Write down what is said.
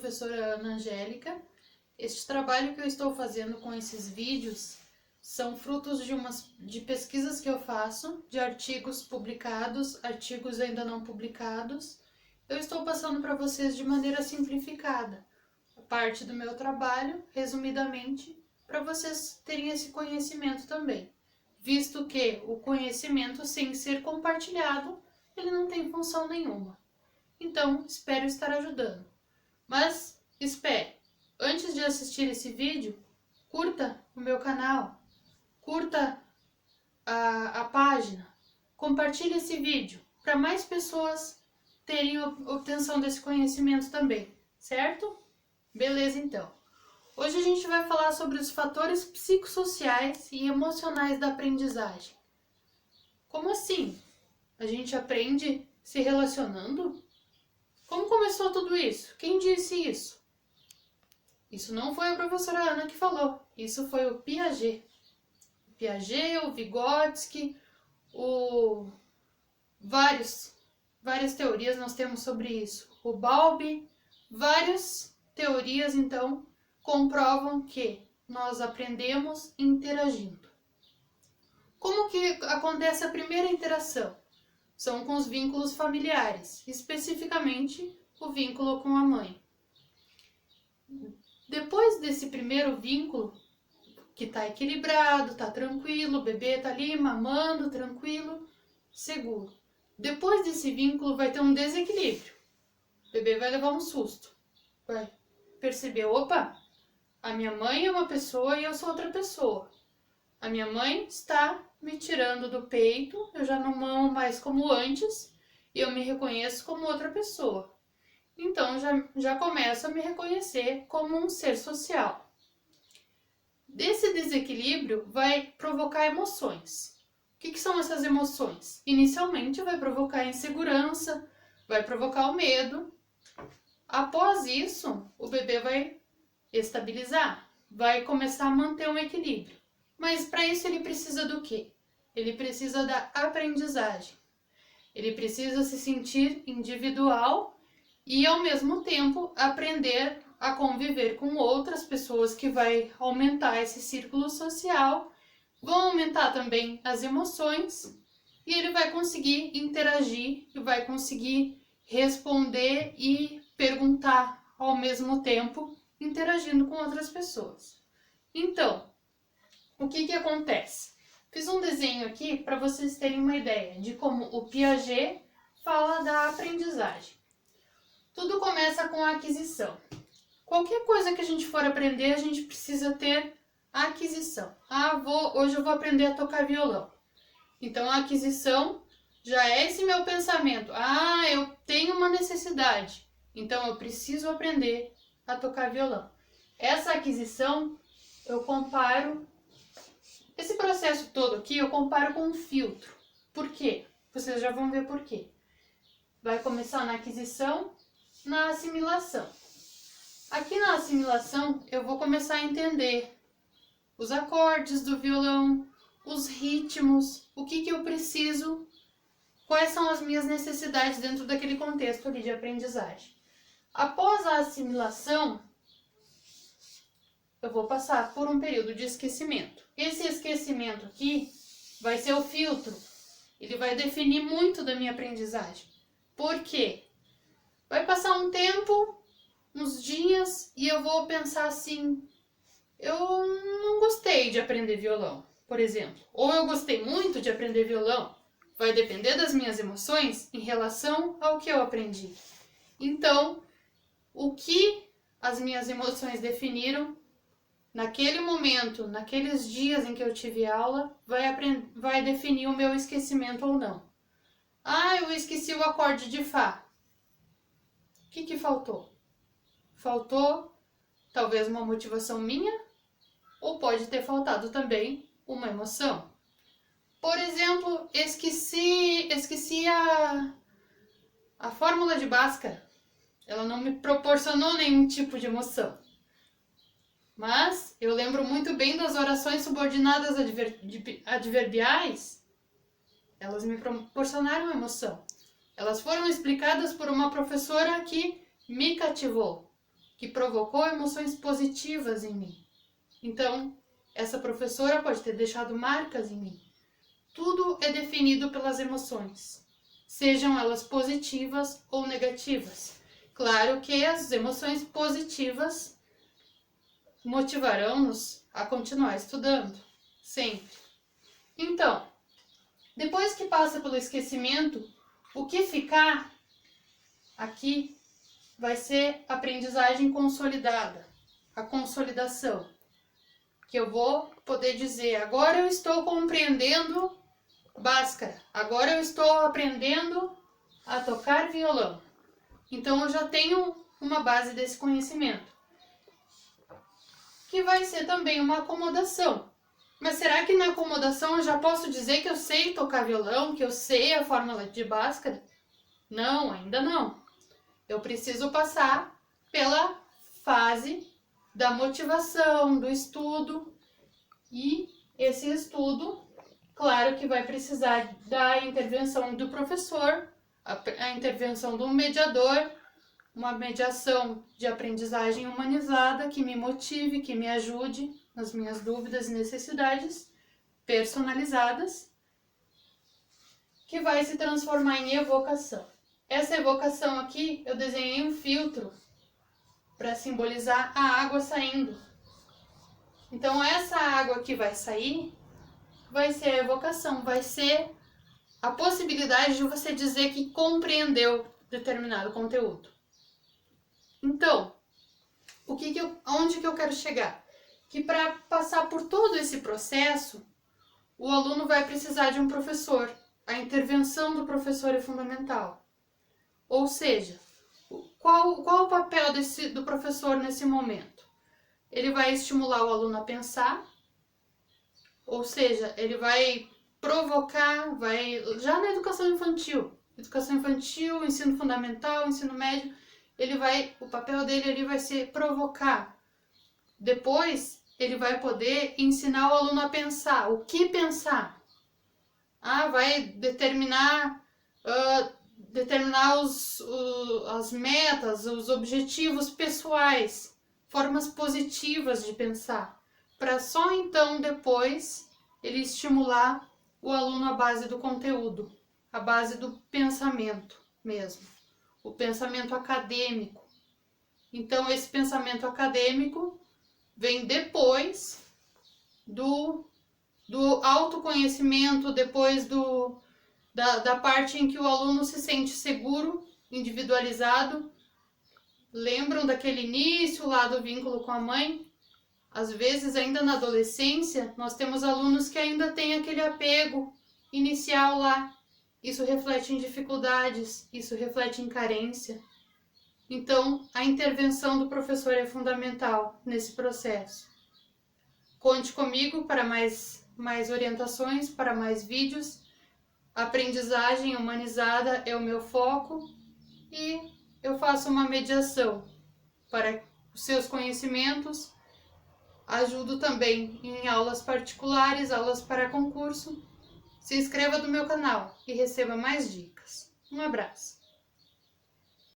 professora Ana Angélica. Este trabalho que eu estou fazendo com esses vídeos são frutos de pesquisas que eu faço, de artigos publicados, artigos ainda não publicados. Eu estou passando para vocês de maneira simplificada, parte do meu trabalho, resumidamente, para vocês terem esse conhecimento também, visto que o conhecimento, sem ser compartilhado, ele não tem função nenhuma. Então, espero estar ajudando. Mas, espere, antes de assistir esse vídeo, curta o meu canal, curta a página, compartilhe esse vídeo, para mais pessoas terem obtenção desse conhecimento também, certo? Beleza, então. Hoje a gente vai falar sobre os fatores psicossociais e emocionais da aprendizagem. Como assim? A gente aprende se relacionando? Como começou tudo isso? Quem disse isso? Isso não foi a professora Ana que falou, isso foi o Piaget. O Piaget, o Vygotsky, várias teorias nós temos sobre isso. O Bowlby, várias teorias, então, comprovam que nós aprendemos interagindo. Como que acontece a primeira interação? São com os vínculos familiares, especificamente o vínculo com a mãe. Depois desse primeiro vínculo, que está equilibrado, está tranquilo, o bebê está ali mamando, tranquilo, seguro. Depois desse vínculo vai ter um desequilíbrio. O bebê vai levar um susto. Vai perceber, opa, a minha mãe é uma pessoa e eu sou outra pessoa. A minha mãe está me tirando do peito, eu já não mamo mais como antes e eu me reconheço como outra pessoa. Então já começo a me reconhecer como um ser social. Desse desequilíbrio vai provocar emoções. O que são essas emoções? Inicialmente vai provocar a insegurança, vai provocar o medo. Após isso, o bebê vai estabilizar, vai começar a manter um equilíbrio. Mas para isso ele precisa do quê? Ele precisa da aprendizagem. Ele precisa se sentir individual e, ao mesmo tempo, aprender a conviver com outras pessoas, que vai aumentar esse círculo social, vão aumentar também as emoções e ele vai conseguir interagir e vai conseguir responder e perguntar ao mesmo tempo, interagindo com outras pessoas. Então, o que acontece? Fiz um desenho aqui para vocês terem uma ideia de como o Piaget fala da aprendizagem. Tudo começa com a aquisição. Qualquer coisa que a gente for aprender, a gente precisa ter a aquisição. Hoje eu vou aprender a tocar violão. Então a aquisição já é esse meu pensamento. Eu tenho uma necessidade, então eu preciso aprender a tocar violão. Essa aquisição eu comparo. Esse processo todo aqui eu comparo com um filtro. Por quê? Vocês já vão ver por quê. Vai começar na aquisição, na assimilação. Aqui na assimilação eu vou começar a entender os acordes do violão, os ritmos, o que eu preciso, quais são as minhas necessidades dentro daquele contexto ali de aprendizagem. Após a assimilação, eu vou passar por um período de esquecimento. Esse esquecimento aqui vai ser o filtro. Ele vai definir muito da minha aprendizagem. Por quê? Vai passar um tempo, uns dias, e eu vou pensar assim, eu não gostei de aprender violão, por exemplo. Ou eu gostei muito de aprender violão. Vai depender das minhas emoções em relação ao que eu aprendi. Então, o que as minhas emoções definiram naquele momento, naqueles dias em que eu tive aula, vai definir o meu esquecimento ou não. Eu esqueci o acorde de Fá. O que faltou? Faltou talvez uma motivação minha, ou pode ter faltado também uma emoção. Por exemplo, esqueci a fórmula de Bhaskara. Ela não me proporcionou nenhum tipo de emoção. Mas eu lembro muito bem das orações subordinadas adverbiais. Elas me proporcionaram emoção. Elas foram explicadas por uma professora que me cativou, que provocou emoções positivas em mim. Então, essa professora pode ter deixado marcas em mim. Tudo é definido pelas emoções, sejam elas positivas ou negativas. Claro que as emoções positivas motivarão-nos a continuar estudando, sempre. Então, depois que passa pelo esquecimento, o que ficar aqui vai ser aprendizagem consolidada, a consolidação. Que eu vou poder dizer, agora eu estou compreendendo Bhaskara, agora eu estou aprendendo a tocar violão. Então eu já tenho uma base desse conhecimento, que vai ser também uma acomodação. Mas será que na acomodação eu já posso dizer que eu sei tocar violão, que eu sei a fórmula de Bhaskara? Não, ainda não. Eu preciso passar pela fase da motivação, do estudo, e esse estudo, claro que vai precisar da intervenção do professor, a intervenção do mediador, uma mediação de aprendizagem humanizada que me motive, que me ajude nas minhas dúvidas e necessidades personalizadas, que vai se transformar em evocação. Essa evocação aqui, eu desenhei um filtro para simbolizar a água saindo. Então, essa água que vai sair vai ser a evocação, vai ser a possibilidade de você dizer que compreendeu determinado conteúdo. Então, onde que eu quero chegar? Que para passar por todo esse processo, o aluno vai precisar de um professor. A intervenção do professor é fundamental. Ou seja, qual o papel do professor nesse momento? Ele vai estimular o aluno a pensar, ou seja, ele vai provocar, já na educação infantil, ensino fundamental, ensino médio, o papel dele ali vai ser provocar. Depois, ele vai poder ensinar o aluno a pensar. O que pensar? Vai determinar as metas, os objetivos pessoais, formas positivas de pensar, para só então depois ele estimular o aluno à base do conteúdo, à base do pensamento mesmo, o pensamento acadêmico. Então esse pensamento acadêmico vem depois do autoconhecimento, depois da parte em que o aluno se sente seguro, individualizado. Lembram daquele início lá do vínculo com a mãe? Às vezes, ainda na adolescência, nós temos alunos que ainda têm aquele apego inicial lá. Isso reflete em dificuldades, isso reflete em carência. Então, a intervenção do professor é fundamental nesse processo. Conte comigo para mais orientações, para mais vídeos. A aprendizagem humanizada é o meu foco e eu faço uma mediação para os seus conhecimentos. Ajudo também em aulas particulares, aulas para concurso. Se inscreva no meu canal e receba mais dicas. Um abraço!